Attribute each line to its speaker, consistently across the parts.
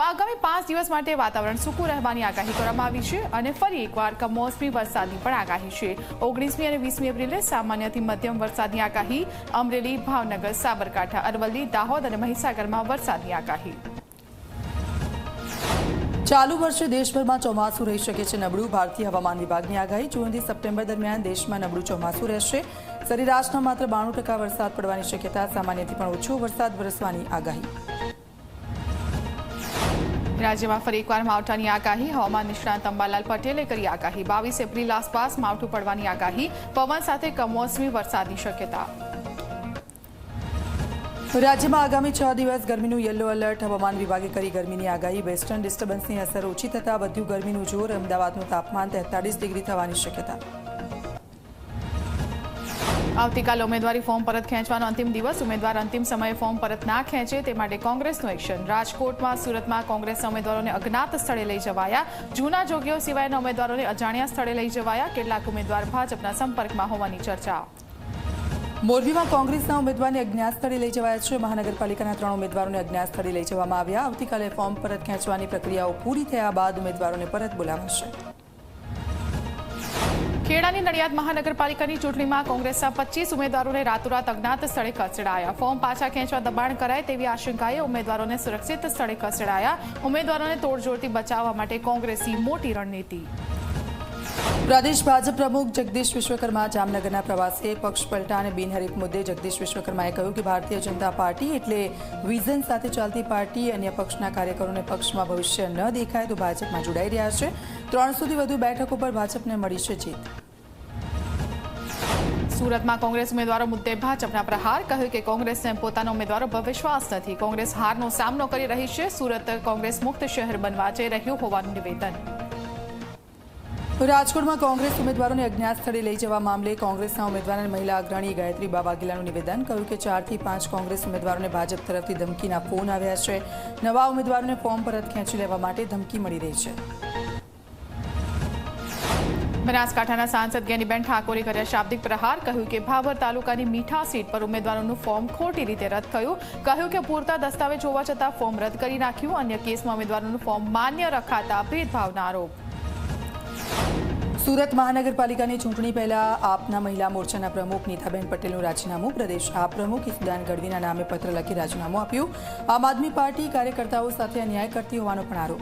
Speaker 1: આગામી 5 દિવસ માટે વાતાવરણ સૂકું રહેવાની આગાહી કરવામાં આવી છે અને ફરી એકવાર કમોસમી વરસાદની પણ આગાહી છે। 19મી અને 20મી એપ્રિલે સામાન્યથી મધ્યમ વરસાદની આગાહી। અમરેલી, ભાવનગર, સાબરકાંઠા, અરવલ્લી, દાહોદ અને મહીસાગરમાં વરસાદની આગાહી।
Speaker 2: ચાલુ વર્ષે દેશભરમાં ચોમાસું રહી શકે છે નબળું। ભારતીય હવામાન વિભાગની આગાહી। જૂનથી સપ્ટેમ્બર દરમિયાન દેશમાં નબળું ચોમાસું રહેશે। સરેરાશમાં માત્ર 92% વરસાદ પડવાની શક્યતા। સામાન્યથી પણ ઓછો વરસાદ વરસવાની આગાહી।
Speaker 1: રાજ્યમાં ફરી એકવાર માવઠાની આગાહી। હવામાન નિષ્ણાત અંબાલાલ પટેલે કરી આગાહી। 22 એપ્રિલ આસપાસ માવઠું પડવાની આગાહી। પવન સાથે કમોસમી વરસાદની શક્યતા।
Speaker 2: રાજ્યમાં આગામી 6 દિવસ ગરમીનું યલો એલર્ટ। હવામાન વિભાગે કરી ગરમીની આગાહી। વેસ્ટર્ન ડિસ્ટર્બન્સની અસર ઓછી થતાં વધ્યું ગરમીનું જોર। અમદાવાદનું તાપમાન 43 ડિગ્રી થવાની શક્યતા।
Speaker 1: આવતીકાલે ઉમેદવારી ફોર્મ પરત ખેંચવાનો અંતિમ દિવસ। ઉમેદવાર અંતિમ સમયે ફોર્મ પરત ના ખેંચે તે માટે કોંગ્રેસનું એક્શન। રાજકોટમાં, સુરતમાં કોંગ્રેસના ઉમેદવારોને અજ્ઞાત સ્થળે લઈ જવાયા। જૂના જોગીઓ સિવાયના ઉમેદવારોને અજાણ્યા સ્થળે લઈ જવાયા। કેટલાક ઉમેદવાર ભાજપના સંપર્કમાં હોવાની ચર્ચા।
Speaker 2: મોરબીમાં કોંગ્રેસના ઉમેદવારને અજ્ઞાત સ્થળે લઈ જવાયા છે। મહાનગરપાલિકાના 3 ઉમેદવારોને અજ્ઞાત સ્થળે લઈ જવામાં આવ્યા। આવતીકાલે ફોર્મ પરત ખેંચવાની પ્રક્રિયાઓ પૂરી થયા બાદ ઉમેદવારોને પરત બોલાવાશે।
Speaker 1: ખેડાની નડિયાદ મહાનગરપાલિકાની ચૂંટણીમાં કોંગ્રેસના 25 ઉમેદવારોને રાતોરાત અજ્ઞાત સ્થળે ખસેડાયા। ફોર્મ પાછા ખેંચવા દબાણ કરાય તેવી આશંકાએ ઉમેદવારોને સુરક્ષિત સ્થળે ખસેડાયા। ઉમેદવારોને તોડજોડથી બચાવવા માટે કોંગ્રેસની મોટી રણનીતિ।
Speaker 2: પ્રદેશ ભાજપ પ્રમુખ જગદીશ વિશ્વકર્મા જામનગરના પ્રવાસે। પક્ષ પલટા અને બિનહરીફ મુદ્દે જગદીશ વિશ્વકર્માએ કહ્યું કે ભારતીય જનતા પાર્ટી એટલે વિઝન સાથે ચાલતી પાર્ટી। અન્ય પક્ષના કાર્યકરોને પક્ષમાં ભવિષ્ય ન દેખાય તો ભાજપમાં જોડાઈ રહ્યા છે। 300થી વધુ બેઠકો પર ભાજપને મળી છે જીત।
Speaker 1: સુરતમાં કોંગ્રેસ ઉમેદવારો મુદ્દે ભાજપના પ્રહાર। કહ્યું કે કોંગ્રેસને પોતાના ઉમેદવારો પર વિશ્વાસ નથી। કોંગ્રેસ હારનો સામનો કરી રહી છે। સુરત કોંગ્રેસ મુક્ત શહેર બનવા જઈ રહ્યું હોવાનું નિવેદન।
Speaker 2: રાજકોટમાં કોંગ્રેસ ઉમેદવારોને અજ્ઞાત સ્થળે લઈ જવા મામલે કોંગ્રેસના ઉમેદવાર અને મહિલા અગ્રણી ગાયત્રી બા વાઘેલાનું નિવેદન। કહ્યું કે 4 થી 5 કોંગ્રેસ ઉમેદવારોને ભાજપ તરફથી ધમકીના ફોન આવ્યા છે। નવા ઉમેદવારોને ફોર્મ પરત ખેંચી લેવા માટે ધમકી મળી રહી છે।
Speaker 1: બનાસકાંઠાના સાંસદ ગેનીબેન ઠાકોરે કર્યા શાબ્દિક પ્રહાર। કહ્યું કે ભાભર તાલુકાની મીઠા સીટ પર ઉમેદવારોનું ફોર્મ ખોટી રીતે રદ થયું। કહ્યું કે પૂરતા દસ્તાવેજ હોવા છતાં ફોર્મ રદ કરી નાખ્યું। અન્ય કેસમાં ઉમેદવારોનું ફોર્મ માન્ય રખાતા ભેદભાવના આરોપ।
Speaker 2: સુરત મહાનગરપાલિકાની ચૂંટણી પહેલા આપના મહિલા મોરચાના પ્રમુખ નીતાબેન પટેલનું રાજીનામું। પ્રદેશ આપ પ્રમુખ ઈસુદાન ગઢવીના નામે પત્ર લખી રાજીનામું આપ્યું। આમ આદમી પાર્ટી કાર્યકર્તાઓ સાથે અન્યાય કરતી હોવાનો પણ આરોપ।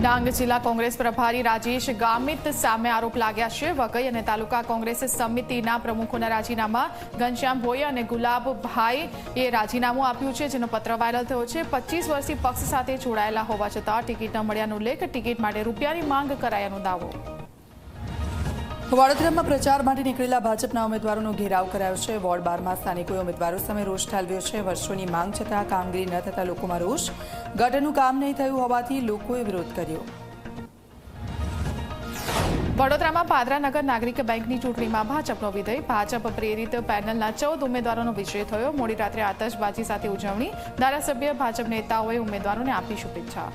Speaker 1: ડાંગ જિલ્લા કોંગ્રેસ પ્રભારી રાજેશ ગામિત સામે આરોપ લાગ્યા છે। વઘઈ અને તાલુકા કોંગ્રેસ સમિતિના પ્રમુખોના રાજીનામા। ઘનશ્યામ ભોઈ અને ગુલાબભાઈએ રાજીનામું આપ્યું છે, જેનો પત્ર વાયરલ થયો છે। 25 વર્ષથી પક્ષ સાથે જોડાયેલા હોવા છતાં ટિકિટ ન મળ્યાનો ઉલ્લેખ। ટિકિટ માટે રૂપિયાની માંગ કરાયાનો દાવો।
Speaker 2: વડોદરામાં પ્રચાર માટે નીકળેલા ભાજપના ઉમેદવારોનો ઘેરાવ કરાયો છે। વોર્ડ 12માં સ્થાનિકોએ ઉમેદવારો સામે રોષ ઠાલવ્યો છે। વર્ષોની માંગ છતાં કામગીરી ન થતા લોકોમાં રોષ। ગટરનું કામ નહીં થયું હોવાથી લોકોએ વિરોધ કર્યો।
Speaker 1: વડોદરામાં પાદરાનગર નાગરિક બેંકની ચૂંટણીમાં ભાજપનો વિજય। ભાજપ પ્રેરિત પેનલના 14 ઉમેદવારોનો વિજય થયો। મોડી રાત્રે આતશબાજી સાથે ઉજવણી। ધારાસભ્ય ભાજપ નેતાઓએ ઉમેદવારોને આપી શુભેચ્છા।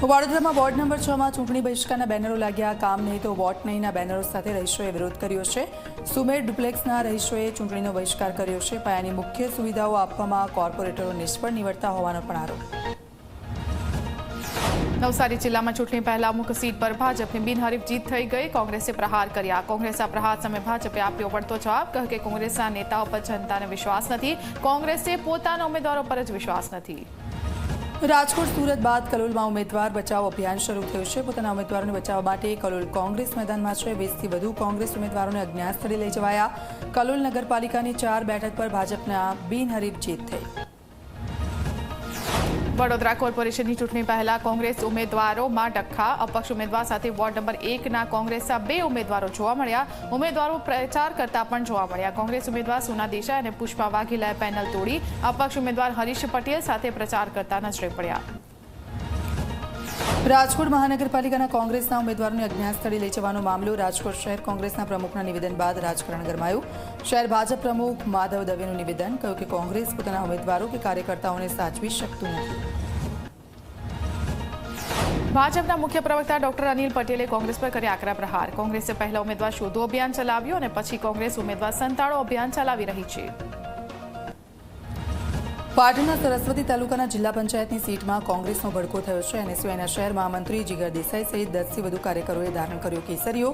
Speaker 2: વડોદરામાં વોર્ડ નંબર 6માં ચૂંટણી બહિષ્કારના બેનરો લાગ્યા। કામ નહીં તો વોટ નહીંના બેનરો સાથે રહીશોએ વિરોધ કર્યો છે। સુમેર ડુપ્લેક્સના રહીશોએ ચૂંટણીનો બહિષ્કાર કર્યો છે। પાયાની મુખ્ય સુવિધાઓ આપવામાં કોર્પોરેટરો નિષ્ફળ નીવડતા હોવાનો પણ આરોપ।
Speaker 1: નવસારી જિલ્લામાં ચૂંટણી પહેલા અમુક સીટ પર ભાજપની બિનહરીફ જીત થઈ ગઈ। કોંગ્રેસે પ્રહાર કર્યા। કોંગ્રેસના પ્રહાર સામે ભાજપે આપ્યો વળતો જવાબ। કહ્યું કે કોંગ્રેસના નેતાઓ પર જનતાને વિશ્વાસ નથી। કોંગ્રેસે પોતાના ઉમેદવારો પર જ વિશ્વાસ નથી।
Speaker 2: રાજકોટ સુરત બાદ કલોલમાં ઉમેદવાર બચાવ અભિયાન શરૂ થયું છે। પોતાના ઉમેદવારોને બચાવવા માટે કલોલ કોંગ્રેસ મેદાનમાં છે। 20થી વધુ કોંગ્રેસ ઉમેદવારોને અજ્ઞાત સ્થળે લઈ જવાયા। કલોલ નગરપાલિકાની 4 બેઠક પર ભાજપના બિનહરીફ જીત થઈ। વડોદરા કોર્પોરેશનની ચૂંટણી પહેલા કોંગ્રેસ ઉમેદવારોમાં ડખ્ખા। અપક્ષ ઉમેદવાર સાથે વોર્ડ નંબર 1ના કોંગ્રેસના 2 ઉમેદવારો જોવા મળ્યા। ઉમેદવારો પ્રચાર કરતા પણ જોવા મળ્યા। કોંગ્રેસ ઉમેદવાર સોના દેસાઈ અને પુષ્પા વાઘેલાએ પેનલ તોડી। અપક્ષ ઉમેદવાર હરીશ પટેલ સાથે પ્રચાર કરતા નજરે પડ્યા। રાજકોટ મહાનગરપાલિકાના કોંગ્રેસના ઉમેદવારોને અજ્ઞાત સ્થળે લઈ જવાનો મામલો। રાજકોટ શહેર કોંગ્રેસના પ્રમુખના નિવેદન બાદ રાજકારણ ગરમાયું। શહેર ભાજપ પ્રમુખ માધવ દવેનું નિવેદન। કહ્યું કે કોંગ્રેસ પોતાના ઉમેદવારો કે કાર્યકર્તાઓને સાચવી શકતું નથી। ભાજપના મુખ્ય પ્રવક્તા ડોક્ટર અનિલ પટેલે કોંગ્રેસ પર કર્યા આકરા પ્રહાર। કોંગ્રેસે પહેલા ઉમેદવાર શોધો અભિયાન ચલાવ્યું અને પછી કોંગ્રેસ ઉમેદવાર સંતાડો અભિયાન ચલાવી રહી છે। પાટણના સરસ્વતી તાલુકાના જિલ્લા પંચાયતની સીટમાં કોંગ્રેસનો ભડકો થયો છે. એનએસયુઆઈના શહેર મહામંત્રી જીગર દેસાઈ સહિત 10થી વધુ કાર્યકરોએ ધારણ કર્યો કેસરીઓ.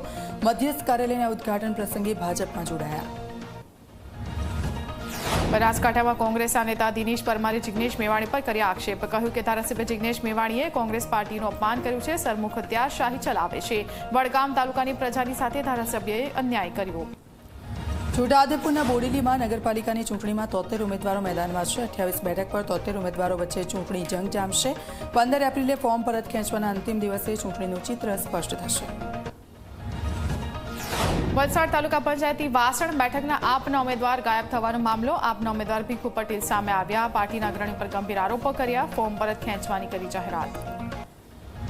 Speaker 2: મધ્યસ્થ કાર્યાલયના ઉદ્ઘાટન પ્રસંગે ભાજપમાં જોડાયા.
Speaker 1: બનાસકાંઠામાં કોંગ્રેસના નેતા દિનેશ પરમારે જિગ્નેશ મેવાણી પર કર્યા આક્ષેપ. કહ્યું કે ધારાસભ્ય જિગ્નેશ મેવાણીએ કોંગ્રેસ પાર્ટીનું અપમાન કર્યું છે. સરમુખ હત્યાશાહી ચલાવે છે. વડગામ તાલુકાની પ્રજાની સાથે ધારાસભ્યએ અન્યાય કર્યો.
Speaker 2: છોટાઉદેપુરના બોડેલીમાં નગરપાલિકાની ચૂંટણીમાં 73 ઉમેદવારો મેદાનમાં છે. 28 બેઠક પર 73 ઉમેદવારો વચ્ચે ચૂંટણી જંગ જામશે. 15 એપ્રિલે ફોર્મ પરત ખેંચવાના અંતિમ દિવસે ચૂંટણીનું ચિત્ર સ્પષ્ટ થશે.
Speaker 1: વલસાડ તાલુકા પંચાયતની વાસણ બેઠકના આપના ઉમેદવાર ગાયબ થવાનો મામલો. આપના ઉમેદવાર ભીખુ પટેલ સામે આવ્યા. પાર્ટીના અગ્રણી પર ગંભીર આરોપો કર્યા. ફોર્મ પરત ખેંચવાની કરી જાહેરાત.